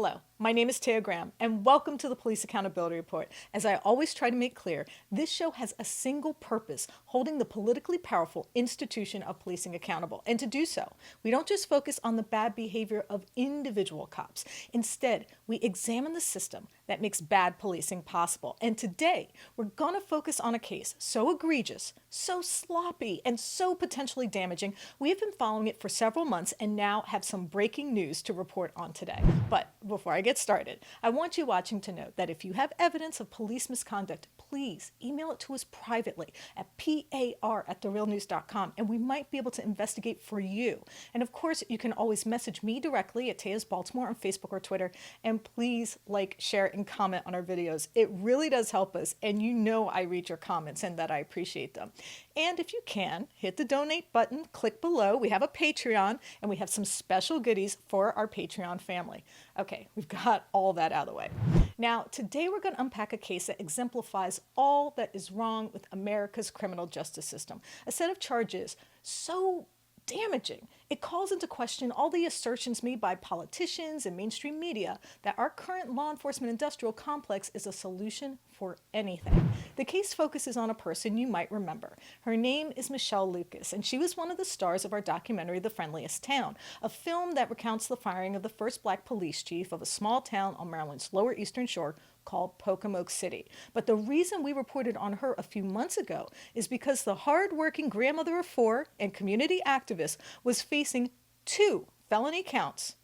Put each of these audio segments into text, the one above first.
Hello, my name is Taya Graham, and welcome to the Police Accountability Report. As I always try to make clear, this show has a single purpose, holding the politically powerful institution of policing accountable. And to do so, we don't just focus on the bad behavior of individual cops. Instead, we examine the system that makes bad policing possible. And today, we're going to focus on a case so egregious, so sloppy, and so potentially damaging, we have been following it for several months and now have some breaking news to report on today. But before I get started, I want you watching to know that if you have evidence of police misconduct, please email it to us privately at par@therealnews.com, and we might be able to investigate for you. And of course, you can always message me directly at Taya's Baltimore on Facebook or Twitter, and please like, share, and comment on our videos. It really does help us, and you know I read your comments and that I appreciate them. And if you can, hit the donate button, click below. We have a Patreon, and we have some special goodies for our Patreon family. Okay, we've got all that out of the way. Now, today we're going to unpack a case that exemplifies all that is wrong with America's criminal justice system. A set of charges so damaging, it calls into question all the assertions made by politicians and mainstream media that our current law enforcement industrial complex is a solution for anything. The case focuses on a person you might remember. Her name is Michelle Lucas, and she was one of the stars of our documentary, The Friendliest Town, a film that recounts the firing of the first black police chief of a small town on Maryland's Lower Eastern Shore called Pocomoke City. But the reason we reported on her a few months ago is because the hard-working grandmother of four and community activist was facing 2 felony counts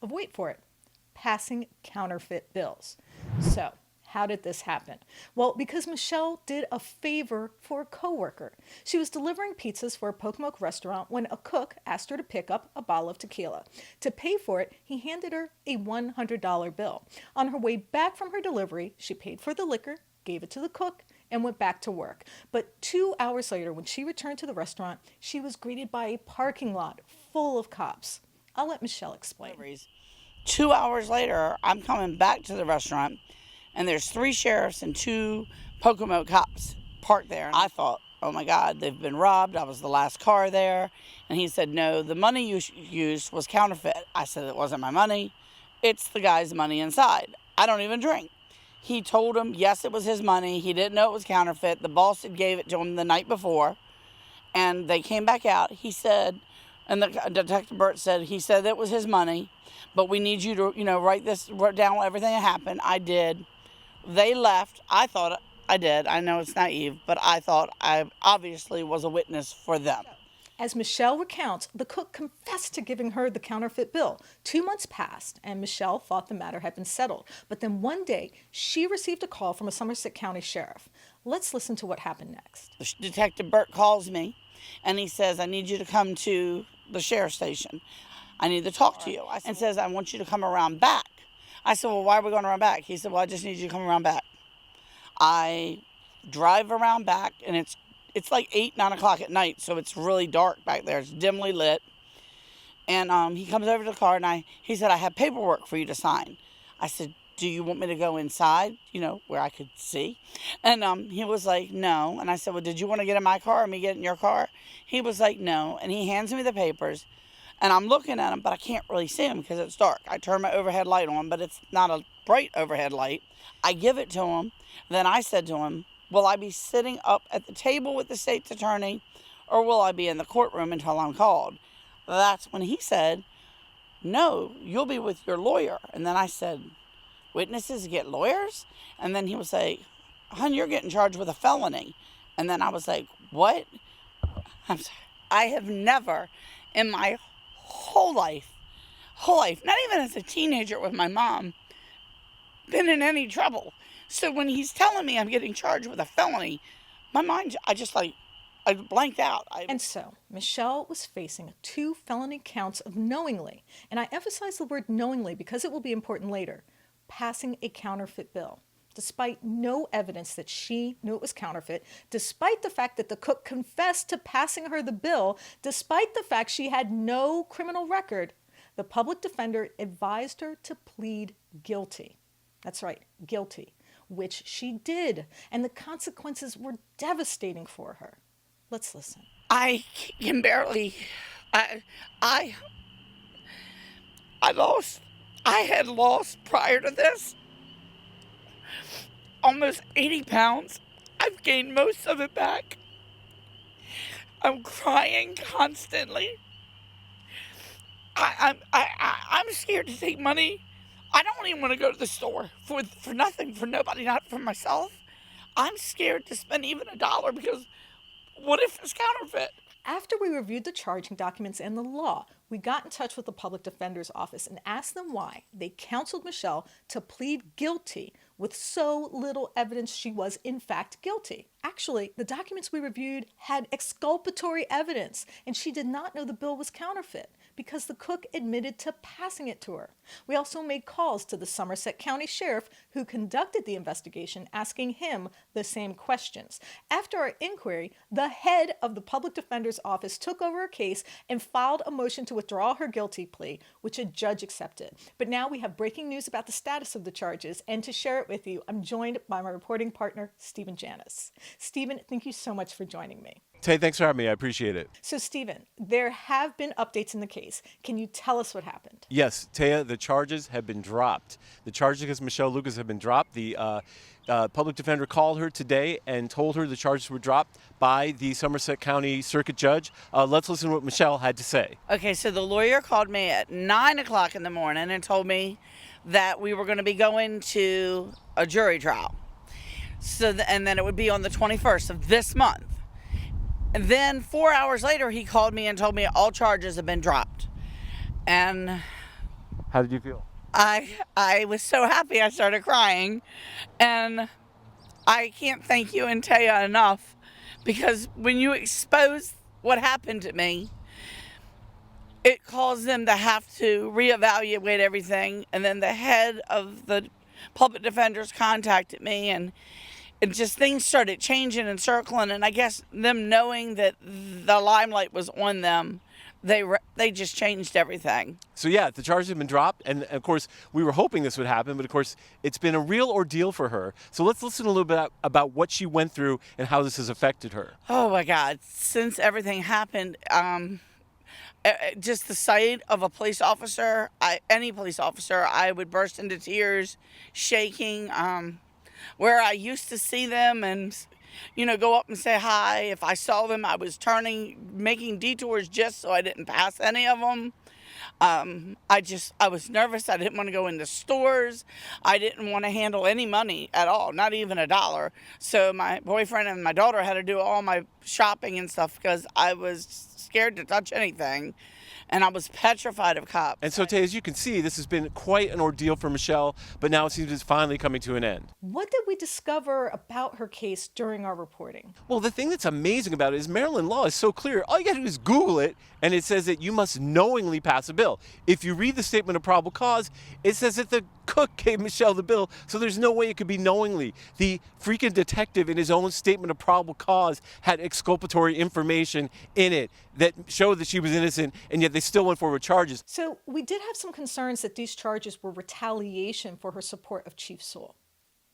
of, wait for it, passing counterfeit bills. So, how did this happen? Well, because Michelle did a favor for a coworker. She was delivering pizzas for a Pocomoke restaurant when a cook asked her to pick up a bottle of tequila. To pay for it, he handed her a $100 bill. On her way back from her delivery, she paid for the liquor, gave it to the cook, and went back to work. But 2 hours later, when she returned to the restaurant, she was greeted by a parking lot full of cops. I'll let Michelle explain. 2 hours later, I'm coming back to the restaurant, and there's 3 sheriffs and 2 Pocomoke cops parked there. And I thought, oh my God, they've been robbed. I was the last car there. And he said, no, the money you used was counterfeit. I said, it wasn't my money. It's the guy's money inside. I don't even drink. He told him, yes, it was his money. He didn't know it was counterfeit. The boss had gave it to him the night before. And they came back out. He said, and the Detective Burt said, he said it was his money, but we need you to, write down everything that happened. I did. They left. I thought I did. I know it's naive, but I thought I obviously was a witness for them. As Michelle recounts, the cook confessed to giving her the counterfeit bill. 2 months passed, and Michelle thought the matter had been settled. But then one day, she received a call from a Somerset County sheriff. Let's listen to what happened next. Detective Burt calls me, and he says, I need you to come to the sheriff's station. I need to talk to you. And says, I want you to come around back. I said, well, why are we going around back? He said, well, I just need you to come around back. I drive around back, and it's like 8, 9 o'clock at night, so it's really dark back there. It's dimly lit. And he comes over to the car, and he said, I have paperwork for you to sign. I said, do you want me to go inside, where I could see? And he was like, no. And I said, well, did you want to get in my car or me get in your car? He was like, no. And he hands me the papers. And I'm looking at him, but I can't really see him because it's dark. I turn my overhead light on, but it's not a bright overhead light. I give it to him. Then I said to him, will I be sitting up at the table with the state's attorney, or will I be in the courtroom until I'm called? That's when he said, no, you'll be with your lawyer. And then I said, witnesses get lawyers? And then he was like, hon, you're getting charged with a felony. And then I was like, what? I'm sorry. I have never in my whole life, not even as a teenager with my mom, been in any trouble. So when he's telling me I'm getting charged with a felony, my mind, I blanked out. And so, Michelle was facing 2 felony counts of knowingly, and I emphasize the word knowingly because it will be important later, passing a counterfeit bill. Despite no evidence that she knew it was counterfeit, despite the fact that the cook confessed to passing her the bill, despite the fact she had no criminal record, the public defender advised her to plead guilty. That's right, guilty, which she did, and the consequences were devastating for her. Let's listen. I can barely, I lost I had lost prior to this almost 80 pounds. I've gained most of it back. I'm crying constantly. I'm scared to take money. I don't even want to go to the store for nothing, for nobody, not for myself. I'm scared to spend even $1 because what if it's counterfeit? After we reviewed the charging documents and the law, we got in touch with the public defender's office and asked them why they counseled Michelle to plead guilty with so little evidence she was in fact guilty. Actually, the documents we reviewed had exculpatory evidence, and she did not know the bill was counterfeit because the cook admitted to passing it to her. We also made calls to the Somerset County Sheriff who conducted the investigation, asking him the same questions. After our inquiry, the head of the public defender's office took over her case and filed a motion to withdraw her guilty plea, which a judge accepted. But now we have breaking news about the status of the charges, and to share it with you, I'm joined by my reporting partner, Stephen Janis. Stephen, thank you so much for joining me. Tay, thanks for having me. I appreciate it. So, Stephen, there have been updates in the case. Can you tell us what happened? Yes, Taya, the charges have been dropped. The charges against Michelle Lucas have been dropped. The public defender called her today and told her the charges were dropped by the Somerset County Circuit Judge. Let's listen to what Michelle had to say. Okay, so the lawyer called me at 9 o'clock in the morning and told me that we were going to be going to a jury trial. And then it would be on the 21st of this month. And then 4 hours later, he called me and told me all charges have been dropped. And How did you feel? I was so happy I started crying. And I can't thank you and Taya enough, because when you expose what happened to me, it caused them to have to reevaluate everything. And then the head of the public defenders contacted me, and just things started changing and circling. And I guess them knowing that the limelight was on them, they just changed everything. So yeah, the charges have been dropped, and of course we were hoping this would happen, but of course it's been a real ordeal for her. So let's listen a little bit about what she went through and how this has affected her. Oh my God, since everything happened, just the sight of a police officer, any police officer, I would burst into tears, shaking. Where I used to see them and, go up and say hi. If I saw them, I was making detours just so I didn't pass any of them. I was nervous. I didn't want to go into stores. I didn't want to handle any money at all, not even $1. So my boyfriend and my daughter had to do all my shopping and stuff because I was scared to touch anything. And I was petrified of cops. And so, Tay, as you can see, this has been quite an ordeal for Michelle, but now it seems it's finally coming to an end. What did we discover about her case during our reporting? Well, the thing that's amazing about it is Maryland law is so clear. All you got to do is Google it, and it says that you must knowingly pass a bill. If you read the statement of probable cause, it says that the cook gave Michelle the bill, so there's no way it could be knowingly. The freaking detective in his own statement of probable cause had exculpatory information in it that showed that she was innocent, and yet they still went forward with charges. So we did have some concerns that these charges were retaliation for her support of Chief Sewell.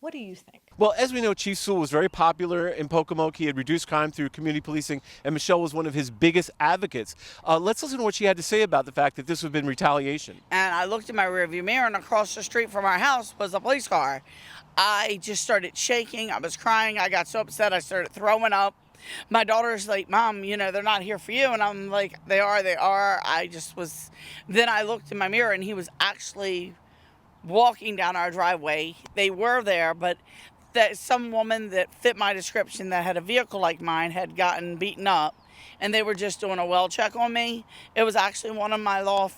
What do you think? Well, as we know, Chief Sewell was very popular in Pocomoke. He had reduced crime through community policing, and Michelle was one of his biggest advocates. Let's listen to what she had to say about the fact that this would have been retaliation. And I looked in my rearview mirror, and across the street from our house was a police car. I just started shaking. I was crying. I got so upset I started throwing up. My daughter's like, Mom, they're not here for you. And I'm like, they are. Then I looked in my mirror, and he was actually walking down our driveway. They were there, but that some woman that fit my description that had a vehicle like mine had gotten beaten up, and they were just doing a well check on me. It was actually one of my law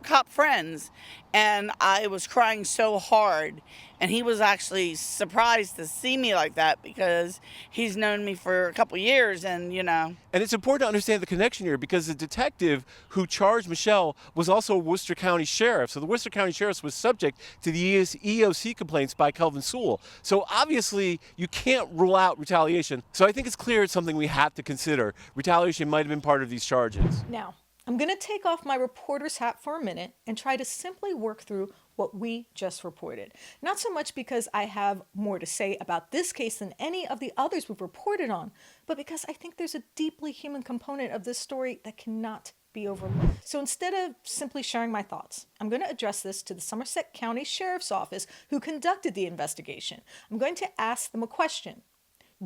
cop friends, and I was crying so hard, and he was actually surprised to see me like that because he's known me for a couple years, and And it's important to understand the connection here because the detective who charged Michelle was also a Worcester County Sheriff. So the Worcester County Sheriff was subject to the EOC complaints by Kelvin Sewell. So obviously you can't rule out retaliation. So I think it's clear it's something we have to consider. Retaliation might have been part of these charges. Now, I'm going to take off my reporter's hat for a minute and try to simply work through what we just reported. Not so much because I have more to say about this case than any of the others we've reported on, but because I think there's a deeply human component of this story that cannot be overlooked. So instead of simply sharing my thoughts, I'm going to address this to the Somerset County Sheriff's Office who conducted the investigation. I'm going to ask them a question.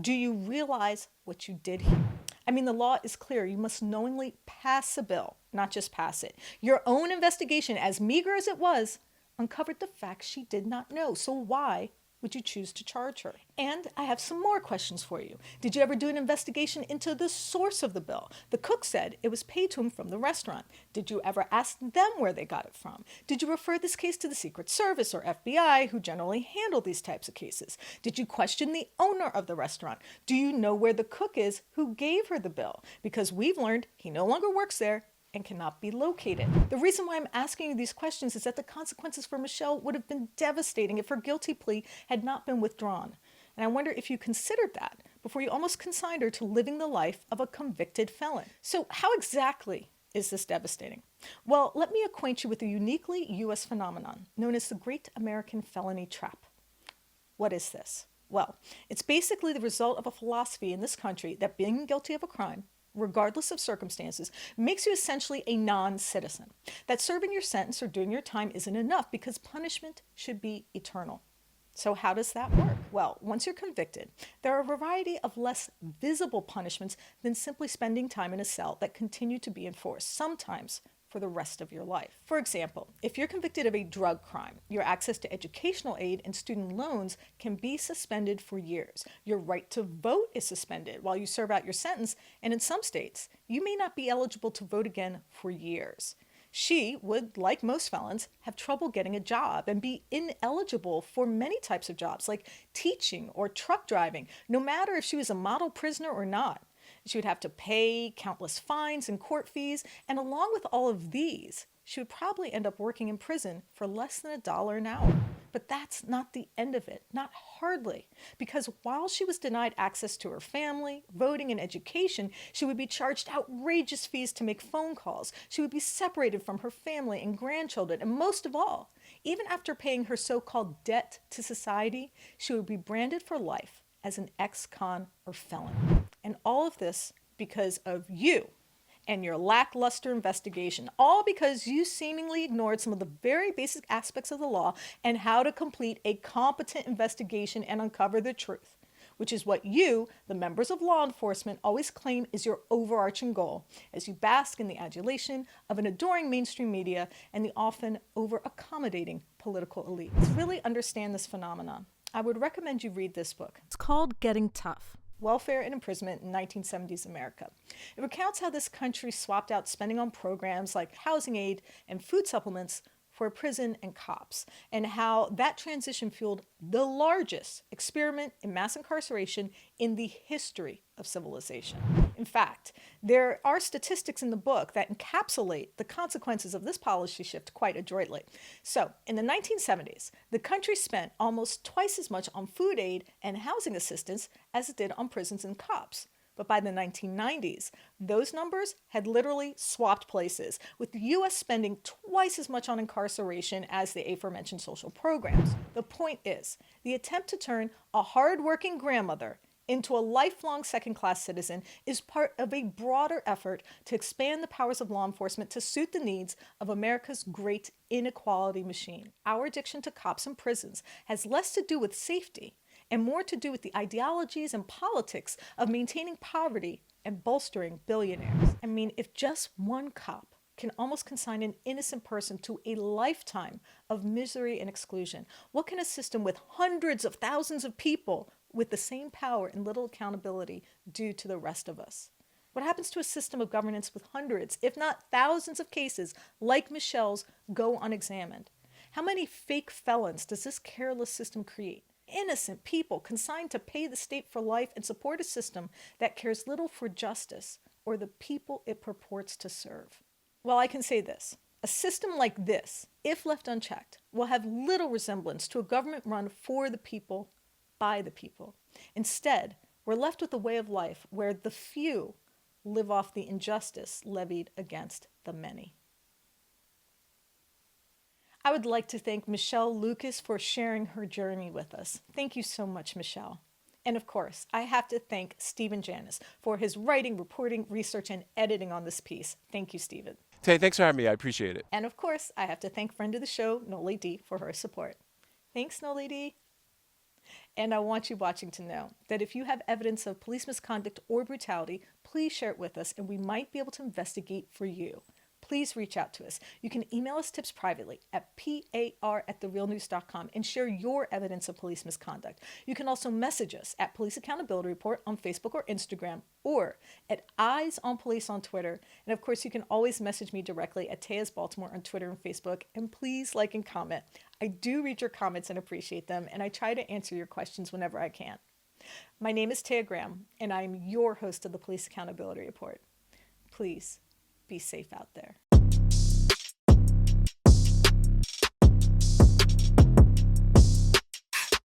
Do you realize what you did here? I mean, the law is clear. You must knowingly pass a bill, not just pass it. Your own investigation, as meager as it was, uncovered the facts she did not know. So why would you choose to charge her? And I have some more questions for you. Did you ever do an investigation into the source of the bill? The cook said it was paid to him from the restaurant. Did you ever ask them where they got it from? Did you refer this case to the Secret Service or FBI, who generally handle these types of cases? Did you question the owner of the restaurant? Do you know where the cook is who gave her the bill? Because we've learned he no longer works there and cannot be located. The reason why I'm asking you these questions is that the consequences for Michelle would have been devastating if her guilty plea had not been withdrawn. And I wonder if you considered that before you almost consigned her to living the life of a convicted felon. So how exactly is this devastating? Well, let me acquaint you with a uniquely U.S. phenomenon known as the Great American Felony Trap. What is this? Well, it's basically the result of a philosophy in this country that being guilty of a crime, regardless of circumstances, makes you essentially a non-citizen. That serving your sentence or doing your time isn't enough because punishment should be eternal. So how does that work? Well, once you're convicted, there are a variety of less visible punishments than simply spending time in a cell that continue to be enforced, sometimes for the rest of your life. For example, if you're convicted of a drug crime, your access to educational aid and student loans can be suspended for years. Your right to vote is suspended while you serve out your sentence, and in some states, you may not be eligible to vote again for years. She would, like most felons, have trouble getting a job and be ineligible for many types of jobs like teaching or truck driving, no matter if she was a model prisoner or not. She would have to pay countless fines and court fees, and along with all of these, she would probably end up working in prison for less than $1 an hour. But that's not the end of it, not hardly, because while she was denied access to her family, voting, and education, she would be charged outrageous fees to make phone calls. She would be separated from her family and grandchildren, and most of all, even after paying her so-called debt to society, she would be branded for life as an ex-con or felon. And all of this because of you and your lackluster investigation, all because you seemingly ignored some of the very basic aspects of the law and how to complete a competent investigation and uncover the truth, which is what you, the members of law enforcement, always claim is your overarching goal as you bask in the adulation of an adoring mainstream media and the often over-accommodating political elite. To really understand this phenomenon, I would recommend you read this book. It's called Getting Tough: Welfare and Imprisonment in 1970s America. It recounts how this country swapped out spending on programs like housing aid and food supplements for prison and cops, and how that transition fueled the largest experiment in mass incarceration in the history of civilization. In fact, there are statistics in the book that encapsulate the consequences of this policy shift quite adroitly. So, in the 1970s, the country spent almost twice as much on food aid and housing assistance as it did on prisons and cops. But by the 1990s, those numbers had literally swapped places, with the U.S. spending twice as much on incarceration as the aforementioned social programs. The point is, the attempt to turn a hard-working grandmother into a lifelong second-class citizen is part of a broader effort to expand the powers of law enforcement to suit the needs of America's great inequality machine. Our addiction to cops and prisons has less to do with safety and more to do with the ideologies and politics of maintaining poverty and bolstering billionaires. I mean, if just one cop can almost consign an innocent person to a lifetime of misery and exclusion, what can a system with hundreds of thousands of people with the same power and little accountability do to the rest of us? What happens to a system of governance with hundreds, if not thousands of cases like Michelle's go unexamined? How many fake felons does this careless system create? Innocent people consigned to pay the state for life and support a system that cares little for justice or the people it purports to serve. Well, I can say this. A system like this, if left unchecked, will have little resemblance to a government run for the people, by the people. Instead, we're left with a way of life where the few live off the injustice levied against the many. I would like to thank Michelle Lucas for sharing her journey with us. Thank you so much, Michelle. And of course, I have to thank Stephen Janis for his writing, reporting, research, and editing on this piece. Thank you, Stephen. Tay, thanks for having me. I appreciate it. And of course, I have to thank friend of the show, Noli D, for her support. Thanks, Noli D. And I want you watching to know that if you have evidence of police misconduct or brutality, please share it with us and we might be able to investigate for you. Please reach out to us. You can email us tips privately at par@therealnews.com and share your evidence of police misconduct. You can also message us at Police Accountability Report on Facebook or Instagram, or at Eyes on Police on Twitter. And of course, you can always message me directly at Tejas Baltimore on Twitter and Facebook. And please like and comment. I do read your comments and appreciate them, and I try to answer your questions whenever I can. My name is Taya Graham, and I'm your host of the Police Accountability Report. Please be safe out there.